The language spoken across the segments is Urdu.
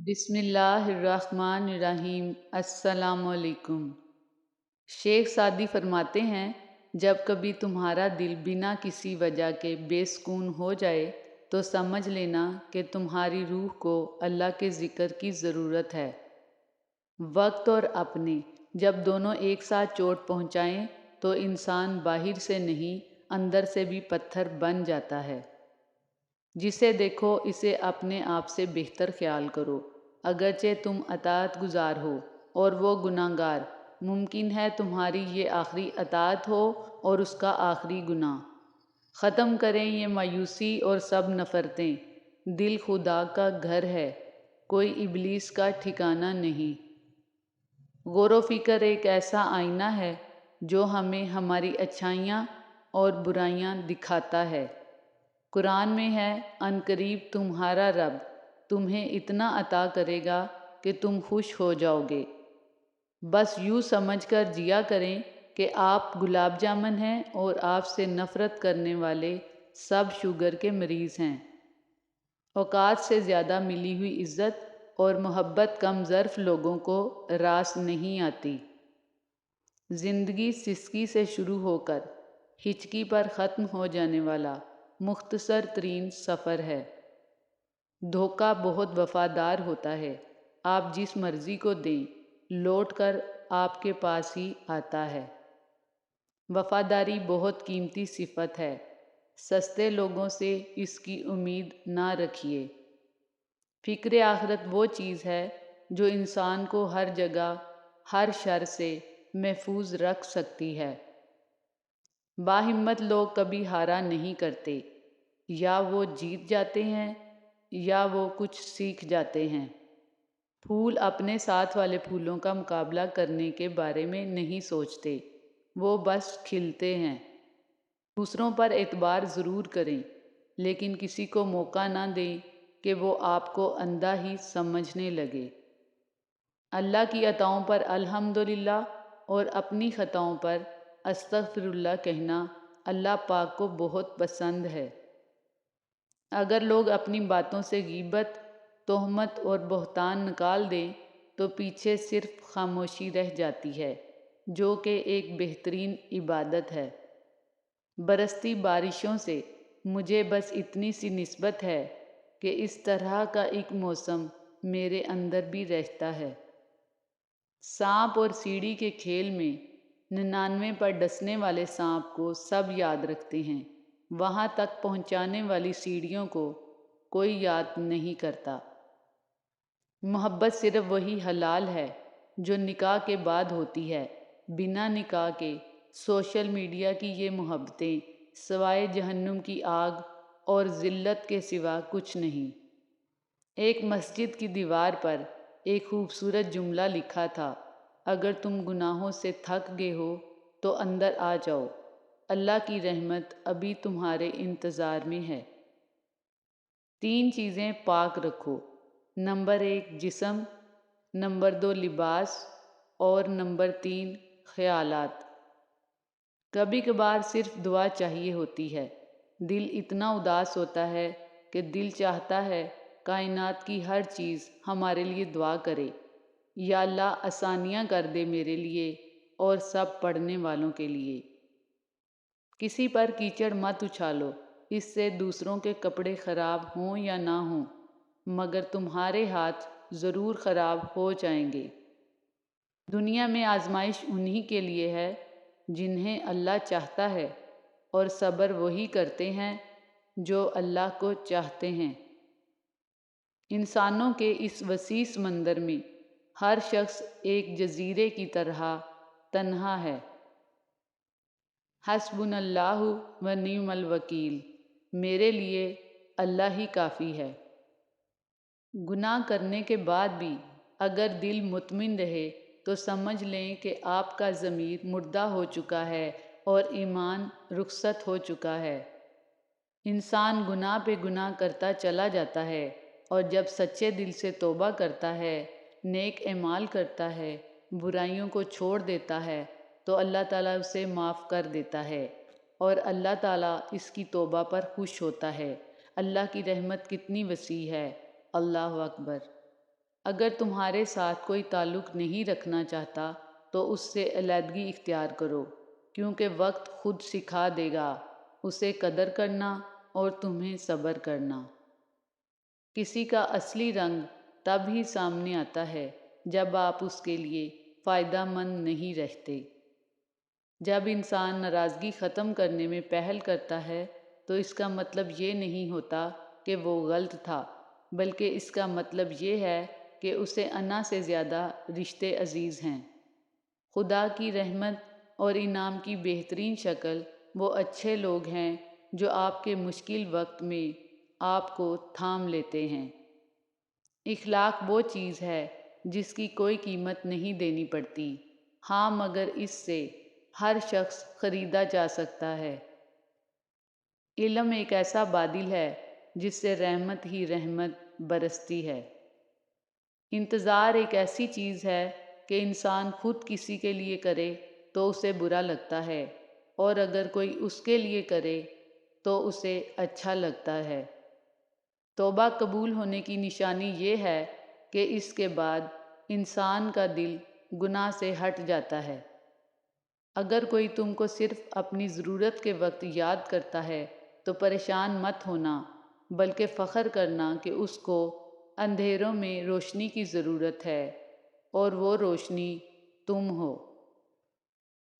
بسم اللہ الرحمن الرحیم۔ السلام علیکم۔ شیخ سعدی فرماتے ہیں، جب کبھی تمہارا دل بنا کسی وجہ کے بے سکون ہو جائے تو سمجھ لینا کہ تمہاری روح کو اللہ کے ذکر کی ضرورت ہے۔ وقت اور اپنے جب دونوں ایک ساتھ چوٹ پہنچائیں تو انسان باہر سے نہیں اندر سے بھی پتھر بن جاتا ہے۔ جسے دیکھو اسے اپنے آپ سے بہتر خیال کرو، اگرچہ تم اطاعت گزار ہو اور وہ گناہگار۔ ممکن ہے تمہاری یہ آخری اطاعت ہو اور اس کا آخری گناہ۔ ختم کریں یہ مایوسی اور سب نفرتیں۔ دل خدا کا گھر ہے، کوئی ابلیس کا ٹھکانہ نہیں۔ غور و فکر ایک ایسا آئینہ ہے جو ہمیں ہماری اچھائیاں اور برائیاں دکھاتا ہے۔ قرآن میں ہے، عنقریب تمہارا رب تمہیں اتنا عطا کرے گا کہ تم خوش ہو جاؤ گے۔ بس یوں سمجھ کر جیا کریں کہ آپ گلاب جامن ہیں اور آپ سے نفرت کرنے والے سب شوگر کے مریض ہیں۔ اوقات سے زیادہ ملی ہوئی عزت اور محبت کم ظرف لوگوں کو راس نہیں آتی۔ زندگی سسکی سے شروع ہو کر ہچکی پر ختم ہو جانے والا مختصر ترین سفر ہے۔ دھوکہ بہت وفادار ہوتا ہے، آپ جس مرضی کو دیں لوٹ کر آپ کے پاس ہی آتا ہے۔ وفاداری بہت قیمتی صفت ہے، سستے لوگوں سے اس کی امید نہ رکھیے۔ فکر آخرت وہ چیز ہے جو انسان کو ہر جگہ ہر شر سے محفوظ رکھ سکتی ہے۔ باہمت لوگ کبھی ہارا نہیں کرتے، یا وہ جیت جاتے ہیں یا وہ کچھ سیکھ جاتے ہیں۔ پھول اپنے ساتھ والے پھولوں کا مقابلہ کرنے کے بارے میں نہیں سوچتے، وہ بس کھلتے ہیں۔ دوسروں پر اعتبار ضرور کریں، لیکن کسی کو موقع نہ دیں کہ وہ آپ کو اندھا ہی سمجھنے لگے۔ اللہ کی عطاؤں پر الحمدللہ اور اپنی خطاؤں پر استغفر اللہ کہنا اللہ پاک کو بہت پسند ہے۔ اگر لوگ اپنی باتوں سے غیبت، تہمت اور بہتان نکال دیں تو پیچھے صرف خاموشی رہ جاتی ہے، جو کہ ایک بہترین عبادت ہے۔ برستی بارشوں سے مجھے بس اتنی سی نسبت ہے کہ اس طرح کا ایک موسم میرے اندر بھی رہتا ہے۔ سانپ اور سیڑھی کے کھیل میں 99 پر ڈسنے والے سانپ کو سب یاد رکھتے ہیں، وہاں تک پہنچانے والی سیڑھیوں کو کوئی یاد نہیں کرتا۔ محبت صرف وہی حلال ہے جو نکاح کے بعد ہوتی ہے۔ بنا نکاح کے سوشل میڈیا کی یہ محبتیں سوائے جہنم کی آگ اور ذلت کے سوا کچھ نہیں۔ ایک مسجد کی دیوار پر ایک خوبصورت جملہ لکھا تھا، اگر تم گناہوں سے تھک گئے ہو تو اندر آ جاؤ، اللہ کی رحمت ابھی تمہارے انتظار میں ہے۔ 3 چیزیں پاک رکھو، نمبر 1 جسم، نمبر 2 لباس اور نمبر 3 خیالات۔ کبھی کبھار صرف دعا چاہیے ہوتی ہے۔ دل اتنا اداس ہوتا ہے کہ دل چاہتا ہے کائنات کی ہر چیز ہمارے لیے دعا کرے، یا اللہ آسانیاں کر دے میرے لیے اور سب پڑھنے والوں کے لیے۔ کسی پر کیچڑ مت اچھالو، اس سے دوسروں کے کپڑے خراب ہوں یا نہ ہوں مگر تمہارے ہاتھ ضرور خراب ہو جائیں گے۔ دنیا میں آزمائش انہی کے لیے ہے جنہیں اللہ چاہتا ہے، اور صبر وہی کرتے ہیں جو اللہ کو چاہتے ہیں۔ انسانوں کے اس وسیع سمندر میں ہر شخص ایک جزیرے کی طرح تنہا ہے۔ حسبنا اللہ و نعم الوکیل، میرے لیے اللہ ہی کافی ہے۔ گناہ کرنے کے بعد بھی اگر دل مطمئن رہے تو سمجھ لیں کہ آپ کا ضمیر مردہ ہو چکا ہے اور ایمان رخصت ہو چکا ہے۔ انسان گناہ پہ گناہ کرتا چلا جاتا ہے، اور جب سچے دل سے توبہ کرتا ہے، نیک اعمال کرتا ہے، برائیوں کو چھوڑ دیتا ہے تو اللہ تعالیٰ اسے معاف کر دیتا ہے، اور اللہ تعالیٰ اس کی توبہ پر خوش ہوتا ہے۔ اللہ کی رحمت کتنی وسیع ہے، اللہ اکبر۔ اگر تمہارے ساتھ کوئی تعلق نہیں رکھنا چاہتا تو اس سے علیحدگی اختیار کرو، کیونکہ وقت خود سکھا دے گا اسے قدر کرنا اور تمہیں صبر کرنا۔ کسی کا اصلی رنگ تب ہی سامنے آتا ہے جب آپ اس کے لیے فائدہ مند نہیں رہتے۔ جب انسان ناراضگی ختم کرنے میں پہل کرتا ہے تو اس کا مطلب یہ نہیں ہوتا کہ وہ غلط تھا، بلکہ اس کا مطلب یہ ہے کہ اسے انا سے زیادہ رشتے عزیز ہیں۔ خدا کی رحمت اور انعام کی بہترین شکل وہ اچھے لوگ ہیں جو آپ کے مشکل وقت میں آپ کو تھام لیتے ہیں۔ اخلاق وہ چیز ہے جس کی کوئی قیمت نہیں دینی پڑتی، ہاں مگر اس سے ہر شخص خریدا جا سکتا ہے۔ علم ایک ایسا بادل ہے جس سے رحمت ہی رحمت برستی ہے۔ انتظار ایک ایسی چیز ہے کہ انسان خود کسی کے لیے کرے تو اسے برا لگتا ہے، اور اگر کوئی اس کے لیے کرے تو اسے اچھا لگتا ہے۔ توبہ قبول ہونے کی نشانی یہ ہے کہ اس کے بعد انسان کا دل گناہ سے ہٹ جاتا ہے۔ اگر کوئی تم کو صرف اپنی ضرورت کے وقت یاد کرتا ہے تو پریشان مت ہونا، بلکہ فخر کرنا کہ اس کو اندھیروں میں روشنی کی ضرورت ہے اور وہ روشنی تم ہو۔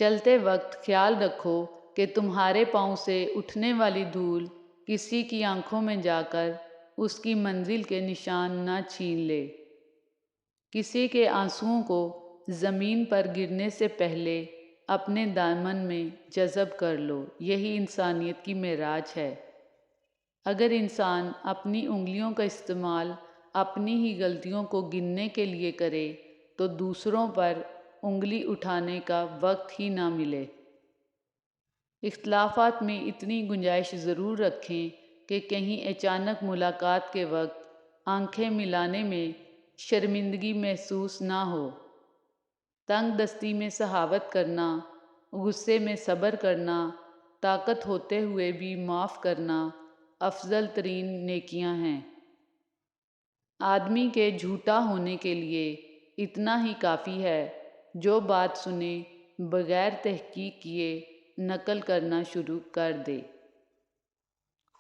چلتے وقت خیال رکھو کہ تمہارے پاؤں سے اٹھنے والی دھول کسی کی آنکھوں میں جا کر اس کی منزل کے نشان نہ چھین لے۔ کسی کے آنسوؤں کو زمین پر گرنے سے پہلے اپنے دامن میں جذب کر لو، یہی انسانیت کی معراج ہے۔ اگر انسان اپنی انگلیوں کا استعمال اپنی ہی غلطیوں کو گننے کے لیے کرے تو دوسروں پر انگلی اٹھانے کا وقت ہی نہ ملے۔ اختلافات میں اتنی گنجائش ضرور رکھیں کہ کہیں اچانک ملاقات کے وقت آنکھیں ملانے میں شرمندگی محسوس نہ ہو۔ تنگ دستی میں سخاوت کرنا، غصے میں صبر کرنا، طاقت ہوتے ہوئے بھی معاف کرنا افضل ترین نیکیاں ہیں۔ آدمی کے جھوٹا ہونے کے لیے اتنا ہی کافی ہے، جو بات سنے بغیر تحقیق کیے نقل کرنا شروع کر دے۔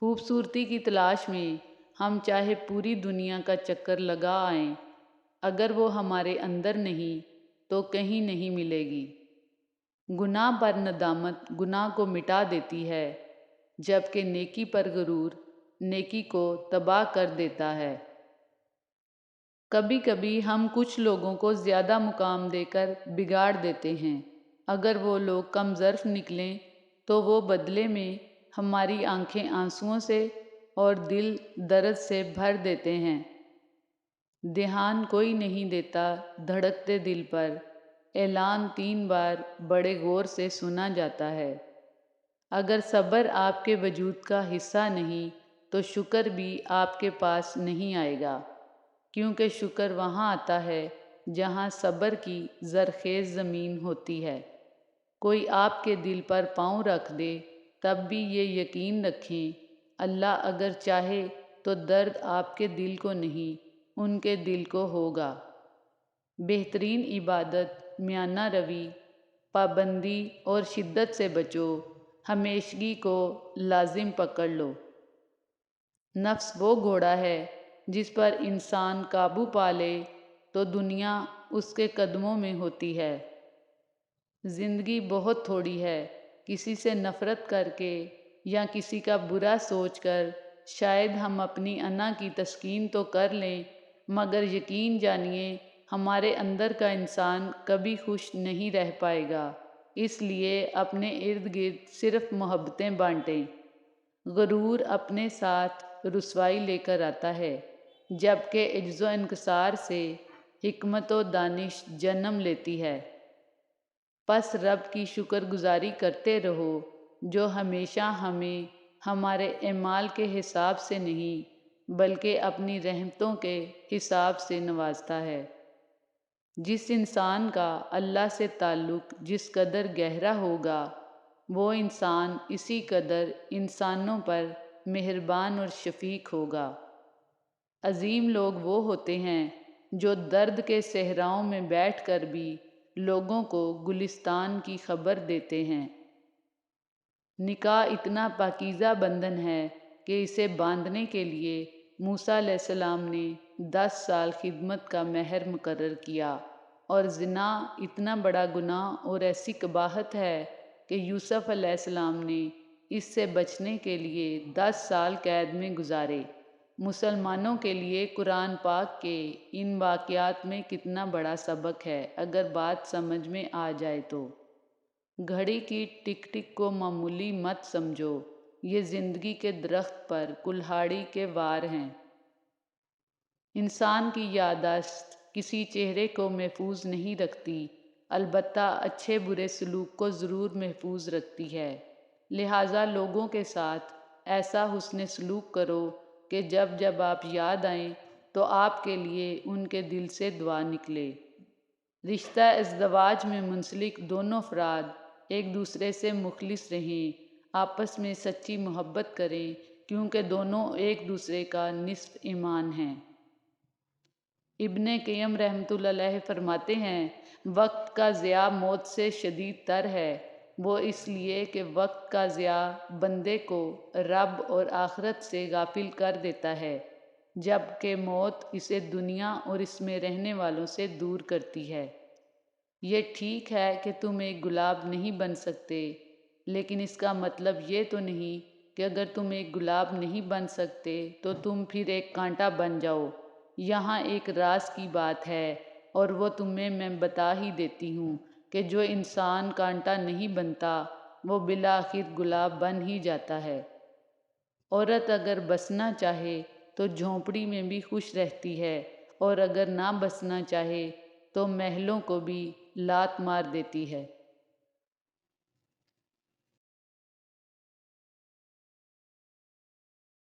خوبصورتی کی تلاش میں ہم چاہے پوری دنیا کا چکر لگا آئیں، اگر وہ ہمارے اندر نہیں تو کہیں نہیں ملے گی۔ گناہ پر ندامت گناہ کو مٹا دیتی ہے، جبکہ نیکی پر غرور نیکی کو تباہ کر دیتا ہے۔ کبھی کبھی ہم کچھ لوگوں کو زیادہ مقام دے کر بگاڑ دیتے ہیں۔ اگر وہ لوگ کم ظرف نکلیں تو وہ بدلے میں ہماری آنکھیں آنسوؤں سے اور دل درد سے بھر دیتے ہیں۔ دھیان کوئی نہیں دیتا دھڑکتے دل پر، اعلان 3 بار بڑے غور سے سنا جاتا ہے۔ اگر صبر آپ کے وجود کا حصہ نہیں تو شکر بھی آپ کے پاس نہیں آئے گا، کیونکہ شکر وہاں آتا ہے جہاں صبر کی زرخیز زمین ہوتی ہے۔ کوئی آپ کے دل پر پاؤں رکھ دے تب بھی یہ یقین رکھیں، اللہ اگر چاہے تو درد آپ کے دل کو نہیں ان کے دل کو ہوگا۔ بہترین عبادت میانہ روی، پابندی اور شدت سے بچو، ہمیشگی کو لازم پکڑ لو۔ نفس وہ گھوڑا ہے جس پر انسان قابو پا لے تو دنیا اس کے قدموں میں ہوتی ہے۔ زندگی بہت تھوڑی ہے، کسی سے نفرت کر کے یا کسی کا برا سوچ کر شاید ہم اپنی انا کی تسکین تو کر لیں، مگر یقین جانیے ہمارے اندر کا انسان کبھی خوش نہیں رہ پائے گا۔ اس لیے اپنے ارد گرد صرف محبتیں بانٹیں۔ غرور اپنے ساتھ رسوائی لے کر آتا ہے، جبکہ عجز و انکسار سے حکمت و دانش جنم لیتی ہے۔ پس رب کی شکر گزاری کرتے رہو جو ہمیشہ ہمیں ہمارے اعمال کے حساب سے نہیں بلکہ اپنی رحمتوں کے حساب سے نوازتا ہے۔ جس انسان کا اللہ سے تعلق جس قدر گہرا ہوگا، وہ انسان اسی قدر انسانوں پر مہربان اور شفیق ہوگا۔ عظیم لوگ وہ ہوتے ہیں جو درد کے صحراؤں میں بیٹھ کر بھی لوگوں کو گلستان کی خبر دیتے ہیں۔ نکاح اتنا پاکیزہ بندھن ہے کہ اسے باندھنے کے لیے موسیٰ علیہ السلام نے 10 سال خدمت کا مہر مقرر کیا، اور زنا اتنا بڑا گناہ اور ایسی قباحت ہے کہ یوسف علیہ السلام نے اس سے بچنے کے لیے 10 سال قید میں گزارے۔ مسلمانوں کے لیے قرآن پاک کے ان واقعات میں کتنا بڑا سبق ہے اگر بات سمجھ میں آ جائے تو۔ گھڑی کی ٹک ٹک کو معمولی مت سمجھو، یہ زندگی کے درخت پر کلہاڑی کے وار ہیں۔ انسان کی یادداشت کسی چہرے کو محفوظ نہیں رکھتی، البتہ اچھے برے سلوک کو ضرور محفوظ رکھتی ہے۔ لہٰذا لوگوں کے ساتھ ایسا حسن سلوک کرو کہ جب جب آپ یاد آئیں تو آپ کے لیے ان کے دل سے دعا نکلے۔ رشتہ ازدواج میں منسلک دونوں افراد ایک دوسرے سے مخلص رہیں، آپس میں سچی محبت کریں، کیونکہ دونوں ایک دوسرے کا نصف ایمان ہیں۔ ابن قیم رحمۃ اللہ علیہ فرماتے ہیں، وقت کا ضیاع موت سے شدید تر ہے، وہ اس لیے کہ وقت کا ضیاع بندے کو رب اور آخرت سے غافل کر دیتا ہے، جبکہ موت اسے دنیا اور اس میں رہنے والوں سے دور کرتی ہے۔ یہ ٹھیک ہے کہ تم ایک گلاب نہیں بن سکتے، لیکن اس کا مطلب یہ تو نہیں کہ اگر تم ایک گلاب نہیں بن سکتے تو تم پھر ایک کانٹا بن جاؤ۔ یہاں ایک راز کی بات ہے، اور وہ تمہیں میں بتا ہی دیتی ہوں کہ جو انسان کانٹا نہیں بنتا وہ بالآخر گلاب بن ہی جاتا ہے۔ عورت اگر بسنا چاہے تو جھونپڑی میں بھی خوش رہتی ہے، اور اگر نہ بسنا چاہے تو محلوں کو بھی لات مار دیتی ہے۔